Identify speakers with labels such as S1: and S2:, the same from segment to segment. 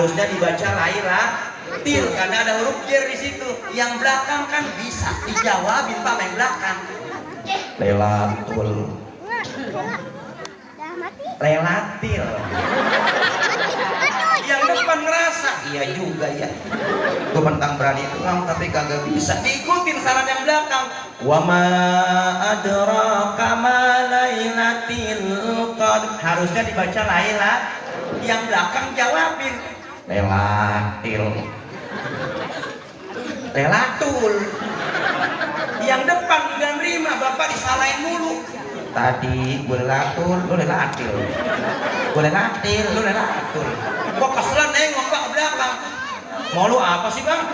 S1: harusnya dibaca Lailatul karena ada huruf jer di situ. Yang belakang kan bisa dijawabin Pak, yang belakang. Lailatul. Relatil. Yang depan ngerasa, iya juga ya. Gue mentang berani doang tapi kagak bisa. Diikutin saran yang belakang. Wa ma adraka ma lailatul qadr. Harusnya dibaca Lailatul. Yang belakang jawabin Lailatul. Lailatul. Yang depan udah nerima, Bapak disalahin mulu. Tadi gue Lailatul, lu Lailatul. Gue Lailatul, lu Lailatul. Kok keselan nengok Pak belakang. Mau lu apa sih Bang?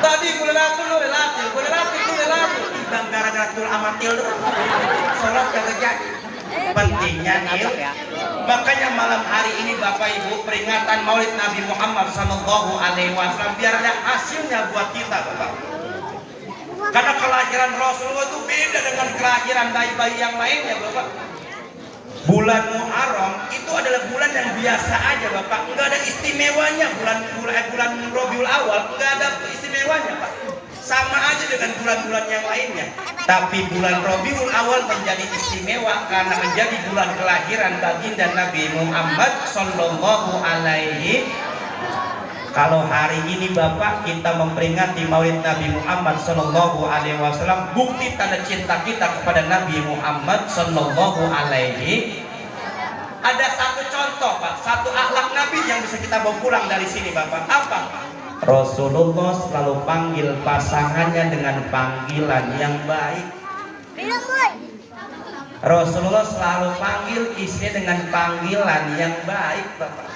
S1: Tadi gue Lailatul, lu Lailatul. Gue Lailatul, lu Lailatul. Bang gara-gara tul amatil lu. Sholat kagak jadi. Pentingnya nih. Makanya malam hari ini Bapak Ibu peringatan Maulid Nabi Muhammad SAW biar ada hasilnya buat kita Bapak. Karena kelahiran Rasulullah itu beda dengan kelahiran bayi-bayi yang lainnya Bapak. Bulan Muharram itu adalah bulan yang biasa aja Bapak, nggak ada istimewanya. Bulan Rabiul Awal nggak ada istimewanya Pak. Sama aja dengan bulan-bulan yang lainnya. Tapi bulan Rabiul Awal menjadi istimewa karena menjadi bulan kelahiran baginda Nabi Muhammad Sallallahu Alaihi. Kalau hari ini Bapak kita memperingati Maulid Nabi Muhammad Sallallahu Alaihi Wasallam, bukti tanda cinta kita kepada Nabi Muhammad Sallallahu Alaihi. Ada satu contoh Pak, satu akhlak Nabi yang bisa kita bawa pulang dari sini Bapak. Apa? Rasulullah selalu panggil pasangannya dengan panggilan yang baik. Rasulullah selalu panggil istrinya dengan panggilan yang baik Bapak.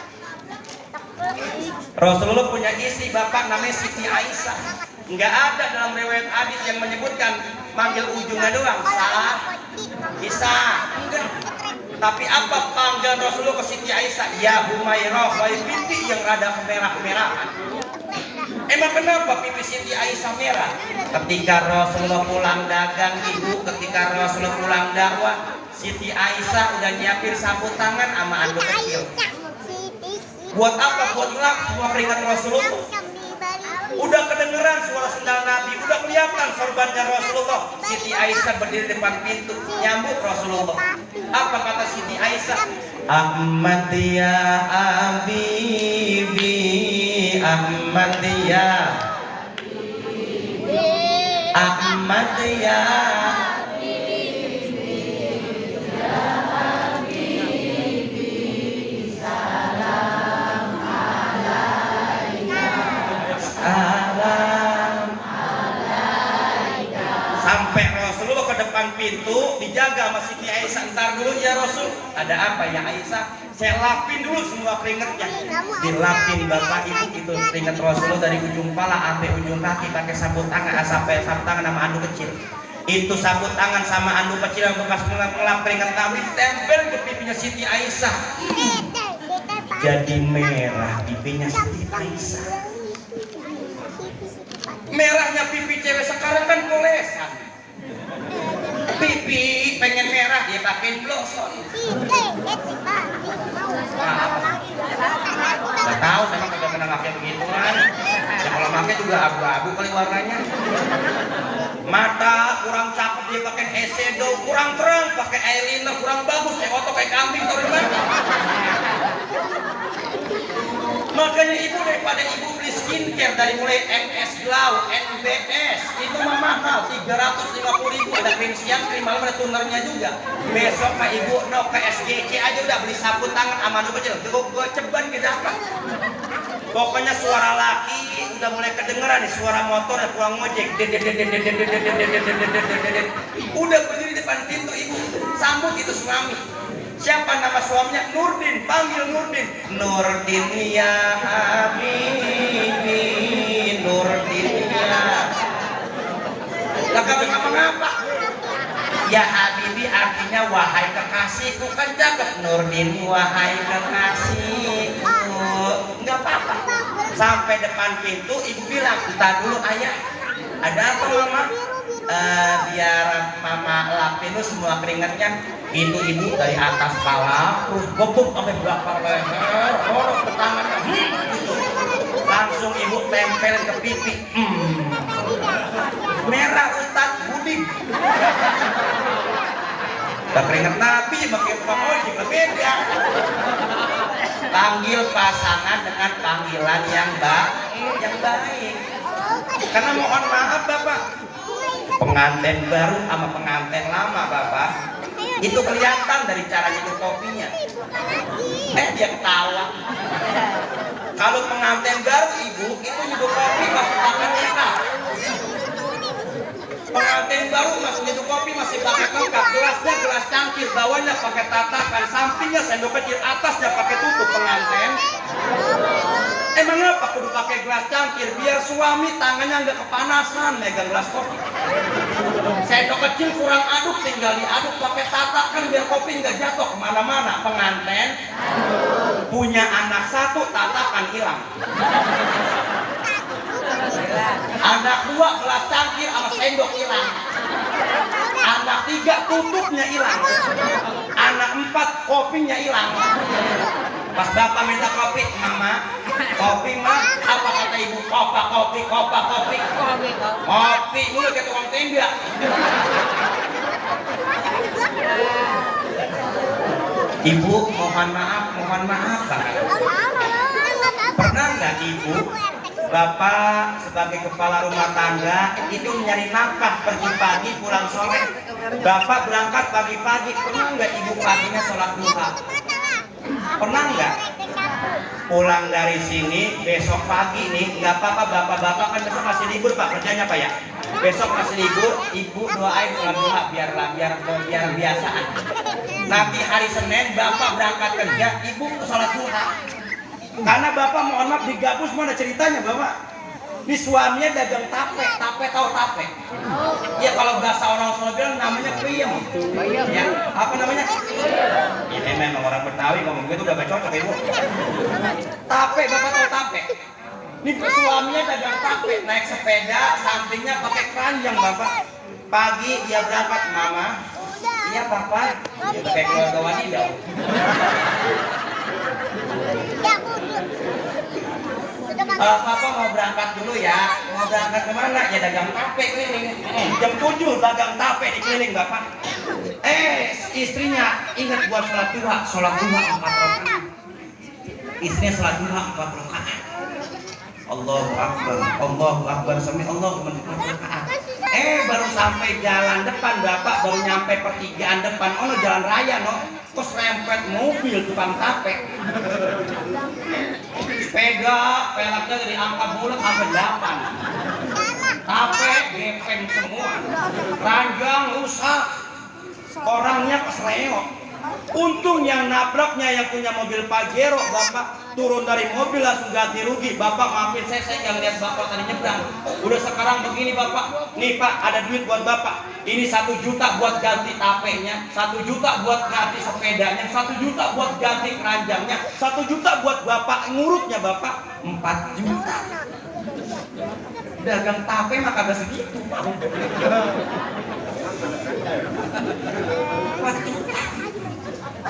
S1: Rasulullah punya istri Bapak namanya Siti Aisyah. Nggak ada dalam riwayat hadis yang menyebutkan manggil ujungnya doang Sah, Isa. Enggak. Tapi apa panggilan Rasulullah ke Siti Aisyah? Ya Humairah, wahai pipi yang rada kemerah-kemerahan. Emang kenapa pipi Siti Aisyah merah? Ketika Rasulullah pulang dagang Ibu, ketika Rasulullah pulang dakwah, Siti Aisyah udah nyiapin sapu tangan sama anduk kecil. Buat apa? Buat ngelap semua peringat Rasulullah. Udah kedengeran suara sendal Nabi, udah kelihatan sorbannya Rasulullah. Siti Aisyah berdiri depan pintu, nyambut Rasulullah. Apa kata Siti Aisyah? Ahmad ya Habibi, Ahmad ya, Ahmad ya. Sampai Rasulullah ke depan pintu dijaga sama Siti Aisyah. Ntar dulu ya Rasul, ada apa ya Aisyah? Saya lapin dulu semua keringetnya. Dilapin Bapak Ibu itu keringet Rasulullah dari ujung kepala sampai ujung kaki pakai sabut tangan, sampai sabut tangan sama anduk kecil. Itu sabut tangan sama anduk kecil yang bekas ngelap keringet Nabi tempel ke pipinya Siti Aisyah. Jadi merah pipinya Siti Aisyah. Merahnya pipi cewek sekarang kan polesan. Pipi pengen merah dia pakein blossom. Gak tahu saya kagak pernah pakai begituan. Ya kalau pakai juga abu-abu kali warnanya. Mata kurang cakep dia pakai eyeshadow, kurang terang pakai eyeliner, kurang bagus kayak otot kayak kambing tahu gimana. Makanya ibu daripada ibu beli skincare dari mulai NS Glow, NBS itu mah mahal 350.000, ada krim siang, krim malam, ada tonernya juga. Besok mah ibu no ke SGC aja udah beli sapu tangan sama nu kecil, gue ceban gitu apa. Pokoknya suara laki udah mulai kedengeran nih, suara motor ya pulang ngojek. Udah berdiri depan pintu ibu, sambut itu suami. Siapa nama suaminya? Nurdin, panggil Nurdin. Nurdin ya Habibi, Nurdin ya. Lah kagak ngapa-ngapa. Ya Habibi artinya wahai kekasihku, kan cakep. Nurdin wahai kekasihku. Enggak apa-apa. Sampai depan pintu ibu bilang, "Entar dulu ayah. Ada apa mama?" biar mama lapin lu semua keringatnya. Itu ibu dari atas kepala terus bobok sampai belakang leher, dorong ke tangannya, gitu. Langsung ibu tempel ke pipi. Merah Ustaz Budi. Tak keringet Nabi pakai tukang ojek beda. Panggil pasangan dengan panggilan yang baik. Karena mohon maaf Bapak, pengantin baru sama pengantin lama Bapak, itu kelihatan dari cara nyeduh kopinya. Dia ketawa. Kalau pengantin baru ibu itu nyeduh kopi masih pakai lengkap. Pengantin baru masih nyeduh kopi masih pakai lengkap. Gelasnya gelas cangkir, bawahnya pakai tatakan, sampingnya sendok kecil, atasnya pakai tutup pengantin. Emang apa kudu pakai gelas cangkir? Biar suami tangannya nggak kepanasan megang gelas kopi. Sendok kecil kurang aduk, tinggal diaduk pakai tatakan biar kopi nggak jatuh kemana-mana. Pengantin punya anak satu, tatakan hilang. Anak dua, gelas cangkir sama sendok hilang. Anak tiga, tutupnya hilang. Anak empat, kopinya hilang. Pas bapak minta kopi, mama, kopi mah, apa kata ibu? Kopi. Kopi, lu kayak tukang tenda. Ibu, mohon maaf banget. Pernah nggak ibu, bapak sebagai kepala rumah tangga itu mencari nafkah pergi pagi pulang sore? Bapak berangkat pagi-pagi, pernah nggak ibu paginya sholat duha? Pernah nggak? Pulang dari sini besok pagi nih, nggak apa-apa bapak-bapak kan besok masih libur Pak, kerjanya Pak ya. Besok masih libur, ibu doain sholat duha biar biasaan. Nanti hari Senin bapak berangkat kerja, ibu sholat duha. Karena bapak mohon maaf di Gabus mana ceritanya bapak? Ini suaminya dagang tape tahu tape? Ya kalau bahasa orang Solo bilang namanya peyem. Ya, apa namanya? Ya memang orang Betawi ngomong gitu udah gak cocok ibu. Tape, bapak tahu tape? Ini suaminya dagang tape, naik sepeda, sampingnya pakai keranjang bapak. Pagi dia berangkat, mama. Iya papa, dia pakai keluarga wadidaw. Papa mau berangkat dulu ya. Mau berangkat kemana? Ya dagang tape keliling. Jam 7 dagang tape di keliling bapak. Istrinya ingat buat sholat duha 4 rakaat. Istrinya sholat duha 4 rakaat. Allahu Akbar, sami Allahu liman hamidah. Baru sampai jalan depan bapak, baru nyampe pertigaan depan. Ono jalan raya terus rempet mobil tukang tape. Sepeda pelaknya dari angka bulat sampai 8. Tape gepeng semua. Ranjang rusak. Orangnya kesleo. Untung yang nabraknya yang punya mobil Pajero, bapak turun dari mobil langsung ganti rugi. Bapak maafin saya nggak lihat bapak tadi nyebrang. Udah sekarang begini bapak, nih pak ada duit buat bapak. Ini 1 juta buat ganti tapenya, 1 juta buat ganti sepedanya, 1 juta buat ganti keranjangnya, 1 juta buat bapak ngurutnya bapak 4 juta. Dagang tape mah kagak segitu pak. 4 juta.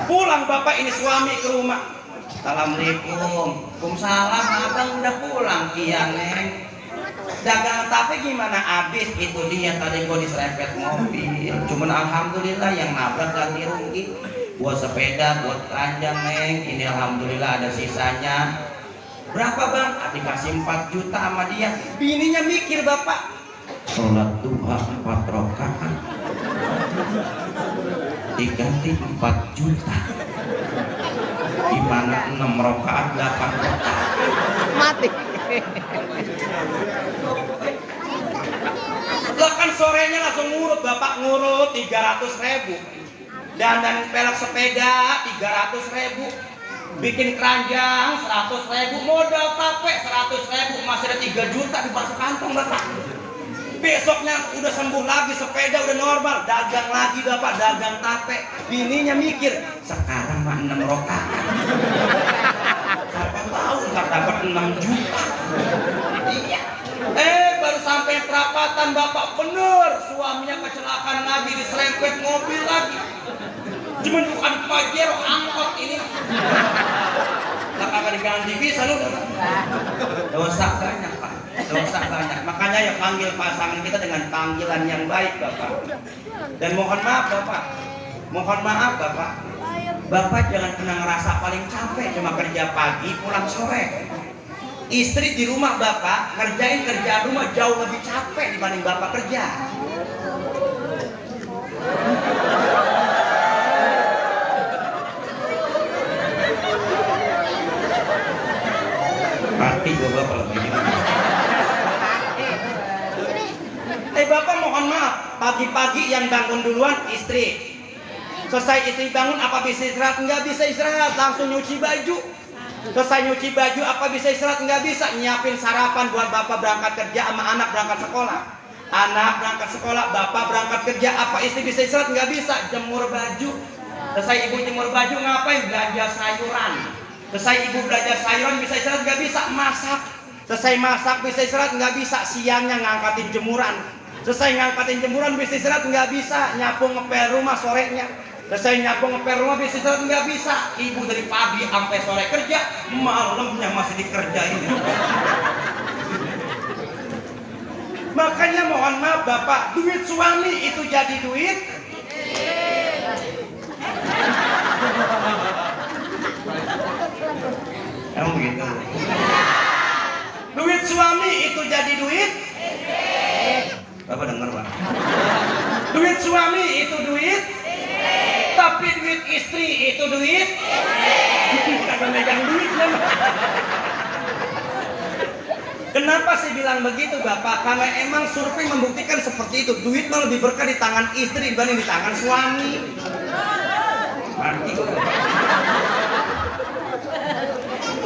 S1: Pulang bapak ini suami ke rumah. Assalamualaikum. Waalaikumsalam, abang udah pulang. Iya neng. Dagang tape gimana? Habis itu dia tadi gua diserempet mobil. Cuman alhamdulillah yang nabrak ganti rugi. Buat sepeda, buat keranjang neng. Ini alhamdulillah ada sisanya. Berapa bang? Dikasih 4 juta sama dia. Bininya mikir bapak. Sholat duha 4 rakaat. Diganti 4 juta. Di mana 6 rakaat 8 rakaat. Mati. Lah kan sorenya langsung ngurut, bapak ngurut 300.000. Dan pelak sepeda 300.000. Bikin keranjang 100.000, modal tape 100.000, masih ada 3 juta di bangsa kantong bapak. Besoknya udah sembuh lagi, sepeda udah normal, dagang lagi bapak, dagang tape. Bininya mikir, sekarang mah 6 rakaat. Siapa tahu nggak dapat 6 juta. Iya. Baru sampai kedapatan bapak bener suaminya kecelakaan lagi, diserempet mobil lagi. Cuman bukan Pajero, angkot ini. Nah, kagak diganti bisa lu. Dosa banyak Pak, dosa banyak. Makanya ya panggil pasangan kita dengan panggilan yang baik Bapak. Dan mohon maaf Bapak, mohon maaf Bapak. Bapak jangan pernah ngerasa paling capek cuma kerja pagi pulang sore. Istri di rumah Bapak ngerjain kerjaan rumah jauh lebih capek dibanding Bapak kerja. Mati gue Bapak begini. Bapak mohon maaf, pagi-pagi yang bangun duluan istri. Selesai istri bangun apa bisa istirahat? Nggak bisa istirahat, langsung nyuci baju. Selesai nyuci baju apa bisa istirahat? Nggak bisa. Nyiapin sarapan buat bapak berangkat kerja sama anak berangkat sekolah. Anak berangkat sekolah, bapak berangkat kerja. Apa istri bisa istirahat? Nggak bisa. Jemur baju. Selesai ibu jemur baju ngapain? Belanja sayuran. Selesai ibu belanja sayuran bisa istirahat? Nggak bisa. Masak. Selesai masak bisa istirahat? Nggak bisa. Siangnya ngangkatin jemuran. Selesai ngangkatin jemuran bisa istirahat? Nggak bisa. Nyapu ngepel rumah sorenya. Selesai nyapu ngepel rumah bisa istirahat? Nggak bisa. Ibu dari pagi sampai sore kerja, malamnya masih dikerjain. Makanya mohon maaf Bapak, duit suami itu jadi duit. Emang gitu. Duit suami itu jadi duit. Bapak dengar Pak? Duit suami itu duit. Tapi duit istri itu duit. Kagak megang duit kan? Kenapa saya bilang begitu Bapak? Karena emang survei membuktikan seperti itu. Duit mah lebih berkah di tangan istri dibanding di tangan suami. Mati kok.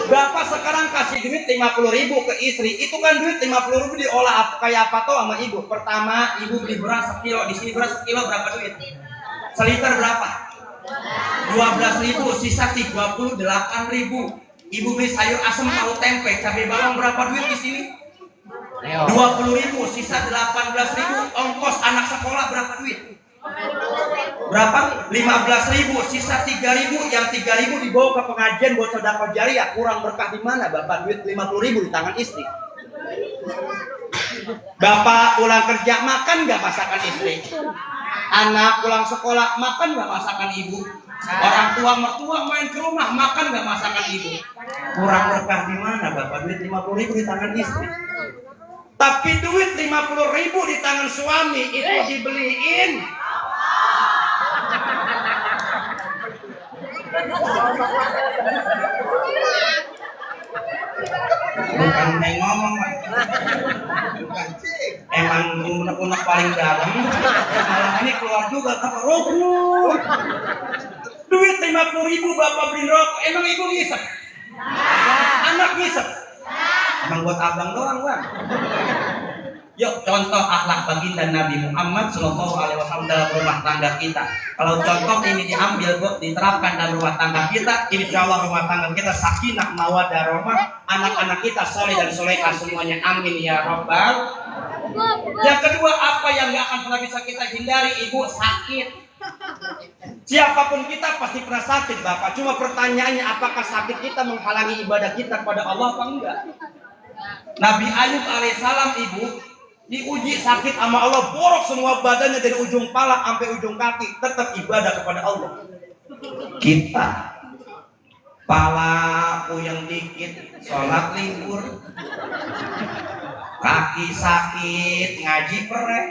S1: Bapak sekarang kasih duit 50.000 ke istri, itu kan duit 50.000 diolah kayak apa tuh sama ibu? Pertama, ibu beli beras sekilo, di sini beras sekilo berapa duit? Seliter berapa? 12.000, sisa 38.000. Ibu beli sayur asam tahu tempe, cabai bawang berapa duit di sini? 20.000, sisa 18.000. Ongkos anak sekolah berapa duit? Berapa? 15.000, sisa 3.000. Yang 3.000 dibawa ke pengajian buat sedekah jariah. Kurang berkah di mana Bapak? Duit 50.000 di tangan istri. Bapak pulang kerja makan nggak masakan istri? Anak pulang sekolah makan nggak masakan ibu? Orang tua mertua main ke rumah makan nggak masakan ibu? Kurang berkah di mana Bapak? Duit 50.000 di tangan istri. Tapi duit 50.000 di tangan suami itu dibeliin. Bukan yang ngomong Pak. Emang unek-unek paling dalam. Malam ini keluar juga kata rokok. Duit 50.000 Bapak beli rokok. Emang ibu ngisep? Anak ngisep? Emang buat abang doang Bang. Yuk contoh akhlak baginda Nabi Muhammad SAW dalam rumah tangga kita. Kalau contoh ini diambil, diterapkan dalam rumah tangga kita, insya Allah rumah tangga kita sakinah, mawaddah, rahmah, anak-anak kita soleh dan solehah semuanya. Amin ya Rabbal. Yang kedua, apa yang gak akan pernah bisa kita hindari? Ibu sakit. Siapapun kita pasti pernah sakit Bapak. Cuma pertanyaannya, apakah sakit kita menghalangi ibadah kita kepada Allah apa enggak? Nabi Ayub alaihissalam ibu diuji sakit sama Allah, borok semua badannya dari ujung pala sampai ujung kaki, tetap ibadah kepada Allah. Kita pala puyeng dikit, sholat libur, kaki sakit, ngaji perek,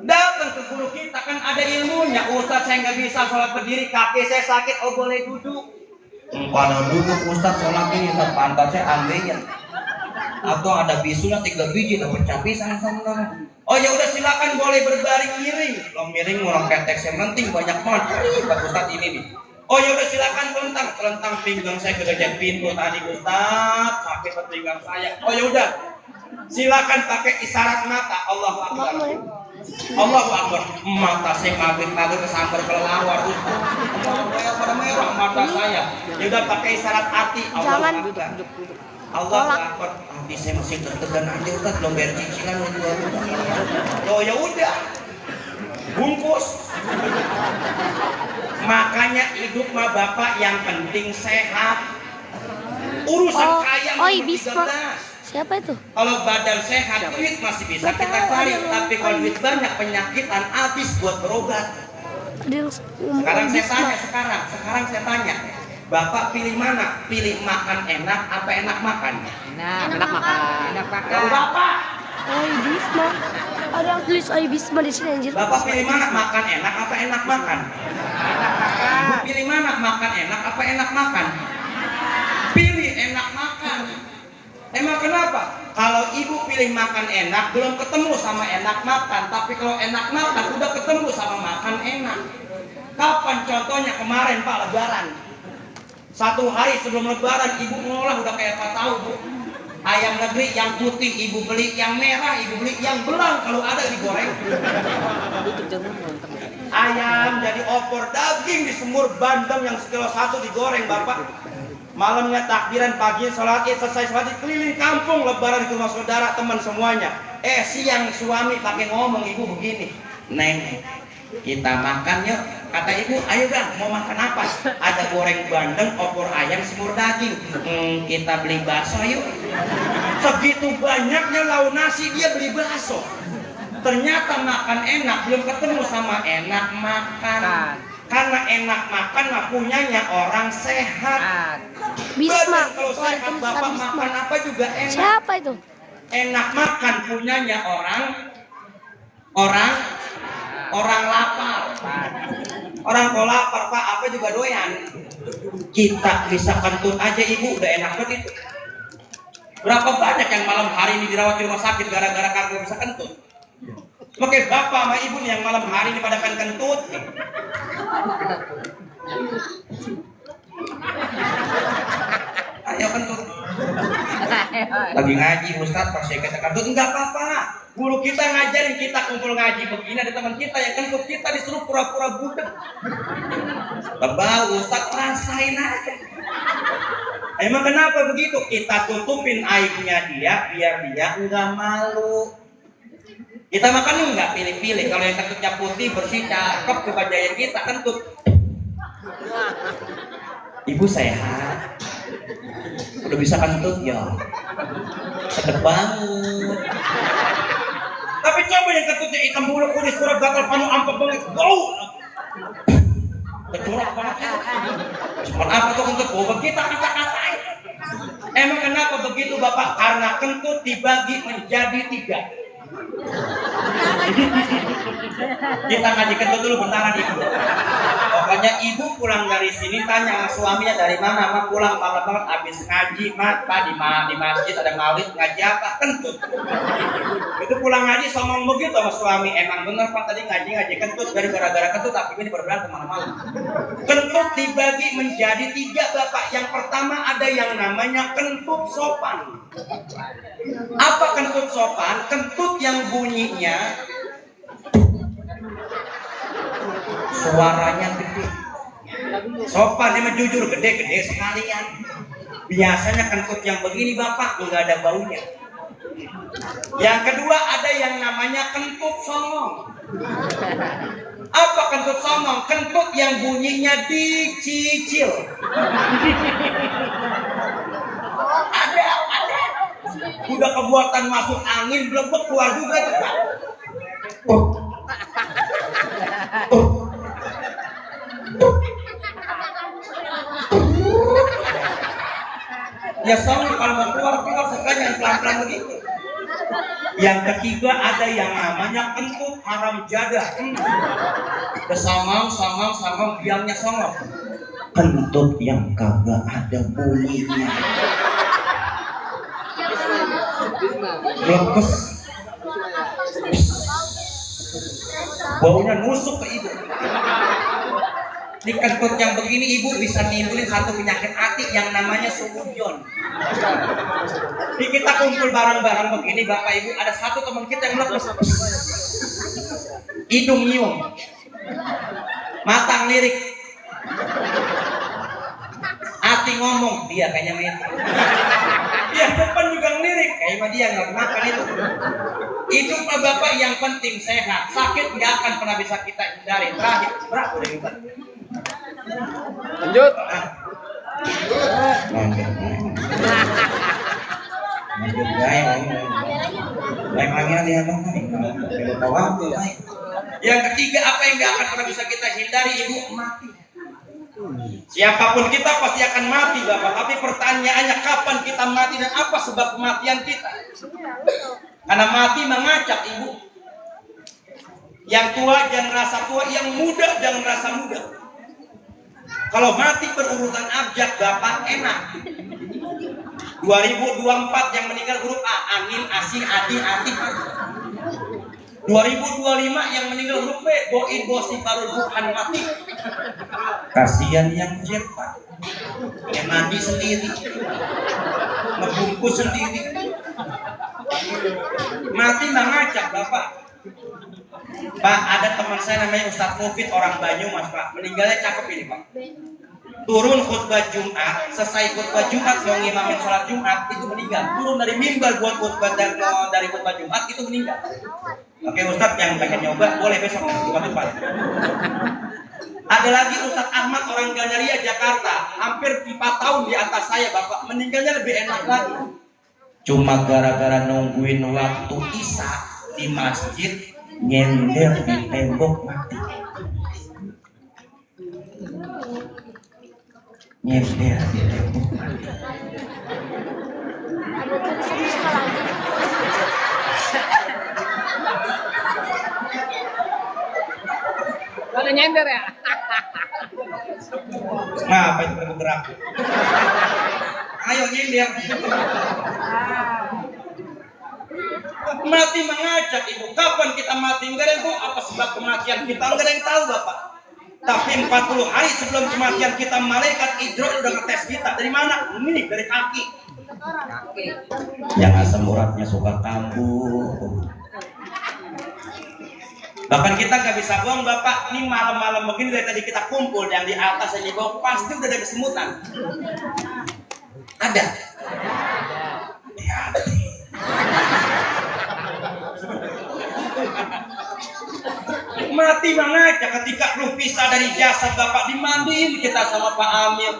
S1: datang ke guru kita kan ada ilmunya. Ustaz saya nggak bisa sholat berdiri, kaki saya sakit, oh boleh duduk. Kalau duduk Ustaz sholat ini pantat saya ambilnya. Atau ada bisulnya 3 biji atau pecah pisang sama. Oh ya udah silakan boleh berbaring miring. Lo miring orang ketek yang penting banyak banget. Pak Ustaz ini nih. Oh ya udah silakan telentang pinggang saya kejadian pintu tadi Ustaz, sakit pinggang saya. Oh ya udah. Silakan pakai isyarat mata. Allahu Akbar. Allahu Akbar. Mata saya maghrib kesambar kelelawar Ustaz. Pada merah mata saya. Ya udah pakai isyarat hati. Allahu Akbar. Allah takut nanti saya masih deg-degan aja Ustaz belum bayar cicilan oh ya udah bungkus. Makanya hidup mah bapak yang penting sehat. Urusan kaya
S2: Bisma. Siapa itu?
S1: Kalau badan sehat, duit masih bisa kita cari. Tapi kalau duit banyak, penyakitan habis buat berobat. Sekarang saya tanya, bapak pilih mana? Pilih makan enak apa enak makan?
S3: Enak makan.
S1: Kalau bapak,
S2: Bisma. Ada yang tulis Bisma di sini anjir.
S1: bapak pilih mana? Makan enak apa enak makan? Ibu pilih mana? Makan enak apa enak makan? Pilih enak makan. Emang kenapa? Kalau ibu pilih makan enak, belum ketemu sama enak makan. Tapi kalau enak makan, udah ketemu sama makan enak. Kapan contohnya? Kemarin Pak Lebaran. 1 hari sebelum Lebaran, ibu ngolah udah kayak apa tahu Bu. Ayam negeri yang putih ibu beli, yang merah ibu beli, yang belang kalau ada digoreng. Ayam jadi opor, daging disemur, bandeng yang sekilo 1 digoreng bapak. Malamnya takbiran, pagi sholat id, selesai sholat id, keliling kampung lebaran di rumah saudara teman semuanya. Siang suami pakai ngomong ibu begini, Neng, kita makan yuk. Kata ibu, ayo Bang, mau makan apa? Ada goreng bandeng, opor ayam, semur daging. Kita beli bakso yuk. Segitu banyaknya lauk nasi dia beli bakso. Ternyata makan enak belum ketemu sama enak makan. Karena enak makan mah punyanya orang sehat.
S2: Bisma.
S1: Kalau sehat bapak makan apa juga enak.
S2: Siapa itu?
S1: Enak makan punyanya orang lapar. Orang kalau lapar Pak apa juga doyan. Kita bisa kentut aja ibu udah enak banget itu. Berapa banyak yang malam hari ini dirawat di rumah sakit gara-gara kagak bisa kentut. Oke bapak sama ibu nih yang malam hari ini pada kentut. Ayo kentut. Lagi ngaji Ustaz pas saya kata kentut enggak apa-apa. Guru kita ngajarin kita kumpul ngaji begini ada teman kita yang kentut kita disuruh pura-pura budek. Bapak Ustaz rasain aja. Emang kenapa begitu? Kita tutupin aibnya dia biar dia enggak malu. Kita makan enggak pilih-pilih. Kalau yang kentutnya putih bersih cakep kebajayan kita kentut. Ibu sehat. Udah bisa kentut ya. Sedep banget. Tapi coba yang kentutnya hitam bulu kudis surat gatal panu ampek banget. Bau. Kecorak banget. Cuman apa tuh kentut? Bau kita katain. Emang kenapa begitu Bapak? Karena kentut dibagi menjadi 3. Kita ngaji kentut dulu bentaran ibu. Pokoknya ibu pulang dari sini tanya sama suaminya dari mana, Mak pulang malam banget habis ngaji, Mak Pak di masjid ada maulid ngaji apa kentut. Itu pulang ngaji ngomong begitu sama suami, emang bener Pak tadi ngaji kentut dari gara-gara kentut tapi ini berberantem malam-malam. Kentut dibagi menjadi 3 Bapak. Yang pertama ada yang namanya kentut sopan. Apa kentut sopan? Kentut yang bunyinya suaranya gede. Sopan emang jujur gede-gede sekalian. Biasanya kentut yang begini Bapak nggak ada baunya. Yang kedua ada yang namanya kentut songong. Apa kentut songong? Kentut yang bunyinya dicicil. Ada. Udah kebuatan masuk angin belum keluar juga tuh Pak. Ya songong kalau mau keluar sekalian pelan-pelan begitu. Yang ketiga ada yang namanya kentut haram jadah. Songong, biangnya songong. Kentut yang kagak ada bunyinya. Lepas. Baunya nusuk ke ibu. Di kentut yang begini ibu bisa nimbulin satu penyakit hati yang namanya sumujon. Di kita kumpul barang-barang begini Bapak Ibu ada satu teman kita yang melepas. Hidung nyium. Mata ngelirik. Hati ngomong, dia kayaknya main. Yang depan juga ngelirik, kayak dia nggak makan itu. Itu Bapak yang penting sehat, sakit nggak akan pernah bisa kita hindari. Terakhir, berapa udah kita?
S3: Lanjut.
S1: Lanjut guys, naik lagi dia Yang ketiga, apa yang nggak akan pernah bisa kita hindari, Ibu? Mati. Siapapun kita pasti akan mati, Bapak. Tapi pertanyaannya kapan kita mati dan apa sebab kematian kita? Karena mati mengacak, Ibu. Yang tua jangan rasa tua, yang muda jangan rasa muda. Kalau mati berurutan abjad, Bapak enak. 2024 yang meninggal huruf A, Angin, Asi, Adi, Ati. 2025 yang meninggal huruf B, Boin, Bosi, Barul, Bukan, Mati. Kasihan yang jet, Pak. Yang mandi sendiri, ngebungkus sendiri. Mati mengacak, Bapak. Pak, ada teman saya namanya Ustadz Mufid, orang Banyumas, Pak. Meninggalnya cakep ini, Pak. Turun khutbah Jumat, selesai khutbah Jumat mau ngimamin sholat Jumat, itu meninggal. Turun dari mimbar buat khutbah dari khutbah Jumat, itu meninggal. Oke Ustadz, yang pengen nyoba boleh besok Jumat depan. Ada lagi Ustadz Ahmad, orang Gandaria, Jakarta, hampir 4 tahun di atas saya, Bapak. Meninggalnya lebih enak lagi. Cuma gara-gara nungguin waktu Isya di masjid, nyender di tembok mati. Nyender di tembok mati.
S2: Ada tulisan Bisma lagi.
S3: Ada nyender ya?
S1: Ngapa itu bergerak? Ayo nyender. Mati mengajak, Ibu. Kapan kita mati? Enggak ada yang tahu apa sebab kematian kita. Enggak ada yang tahu, Bapak. Tapi 40 hari sebelum kematian kita, malaikat Israil udah ngetes kita. Dari mana? Ini dari kaki. Yang asam uratnya suka kambuh. Bahkan kita nggak bisa bohong, Bapak. Ini malam-malam begini dari tadi kita kumpul, yang di atas yang di bawah pasti udah ada kesemutan. Ada. Hati-hati. Mati mengajak ketika lu pisah dari jasad Bapak, dimandiin kita sama Pak Amir,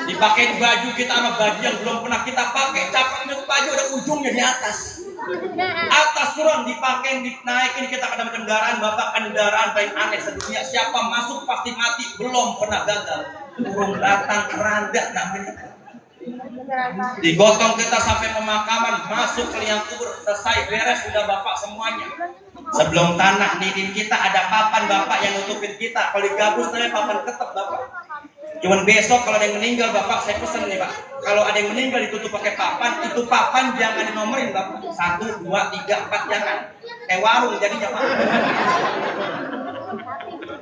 S1: dipakai baju kita sama baju yang belum pernah kita pakai. Capeknya baju ada ujungnya di atas turun, dipakai, dinaikin kita ke dalam kendaraan. Bapak, kendaraan paling aneh sedunia. Siapa masuk pasti mati, belum pernah gagal. Burung datang keranda namanya. Digotong kita sampai pemakaman, masuk ke liang kubur, selesai beres sudah Bapak semuanya. Sebelum tanah nidin kita ada papan Bapak yang nutupin kita. Kalau digabus namanya papan ketep Bapak. Cuman besok kalau ada yang meninggal Bapak, saya pesen nih Pak, kalau ada yang meninggal ditutup pakai papan, itu papan jangan dinomorin Bapak, 1, 2, 3, 4 jangan. Warung jadinya Pak.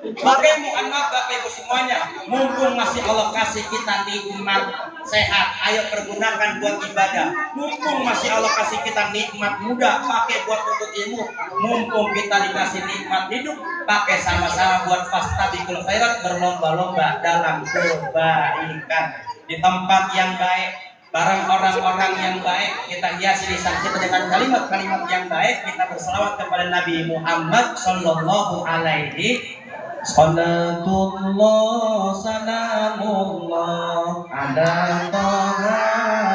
S1: Makanya mohon maaf Bapak Ibu semuanya, mumpung masih Allah kasih kita nikmat sehat, ayo pergunakan buat ibadah. Mumpung masih Allah kasih kita nikmat muda, pakai buat untuk ilmu. Mumpung kita dikasih nikmat hidup, pakai sama-sama buat fastabiqul khairat, berlomba-lomba dalam kebaikan. Di tempat yang baik, bareng orang-orang yang baik, kita hiasi lisan kita dengan kalimat-kalimat yang baik. Kita berselawat kepada Nabi Muhammad sallallahu alaihi. Salatullah salamullah ala taha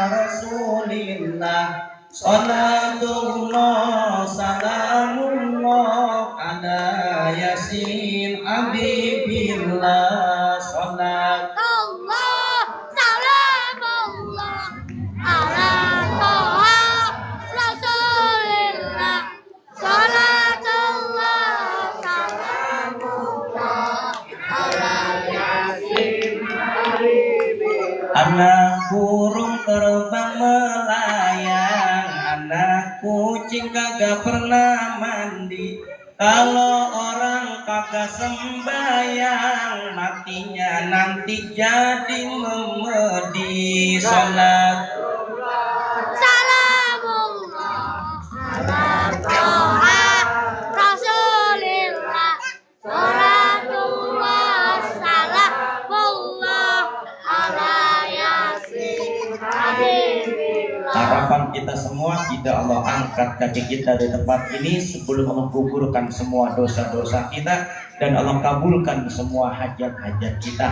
S1: rasulillah. Salatullah salamullah ala yasin habibillah. Salat
S2: Allah, salamullah, ala toha, rasulillah. Salatullah, salamullah, ala yasin habibillah.
S1: anak burung terbang melayang, anak kucing kagak pernah mandi. Kalau orang kagak sembahyang, matinya nanti jadi memedi. Salat
S2: Salamullah, ala toha, rasulillah. Salatullah, salamullah, ala yasin habibillah.
S1: Harapan kita semua tidak Allah angkat kaki kita dari tempat ini sebelum Allah gugurkan semua dosa-dosa kita dan Allah kabulkan semua hajat-hajat kita.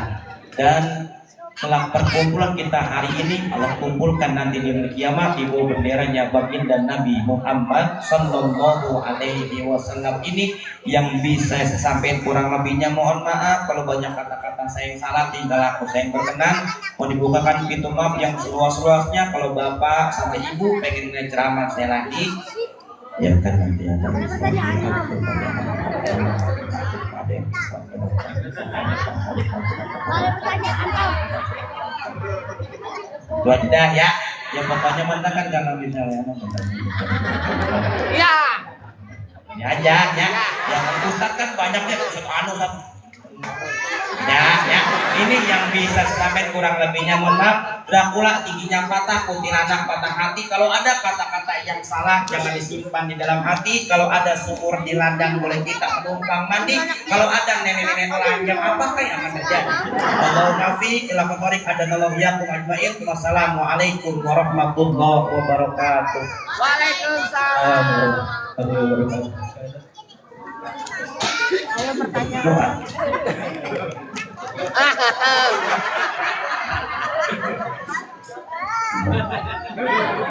S1: Dan setelah perkumpulan kita hari ini Allah kumpulkan nanti di hari kiamat di bawah benderanya baginda Nabi Muhammad Sallallahu Alaihi Wasallam ini. Yang bisa saya sampaikan kurang lebihnya mohon maaf kalau banyak kata-kata saya yang salah, tinggal aku saya yang berkenan. Mau dibukakan pintu maaf yang seluas-luasnya. Kalau bapak sampai ibu pengen ceramah saya lagi, ya kan nanti ada wadah ya. Yang bapaknya mantan kan kalau misalnya
S3: Iya.
S1: ini aja ya. Yang Ustaz kan banyaknya Ustaz anu ya. Ini yang bisa sampai kurang lebihnya mohon maaf. Dracula tingginya patah, kuntilanak patah hati. Kalau ada kata-kata yang salah jangan disimpan di dalam hati. Kalau ada sumur di ladang boleh kita menumpang mandi. Kalau ada nenek-nenek telanjang apakah yang akan terjadi? Allahu nafi ila faqarik adanallahu yakum ajmain. Wassalamualaikum warahmatullahi wabarakatuh.
S3: Waalaikumsalam.
S2: Ayo bertanya.
S1: Doa.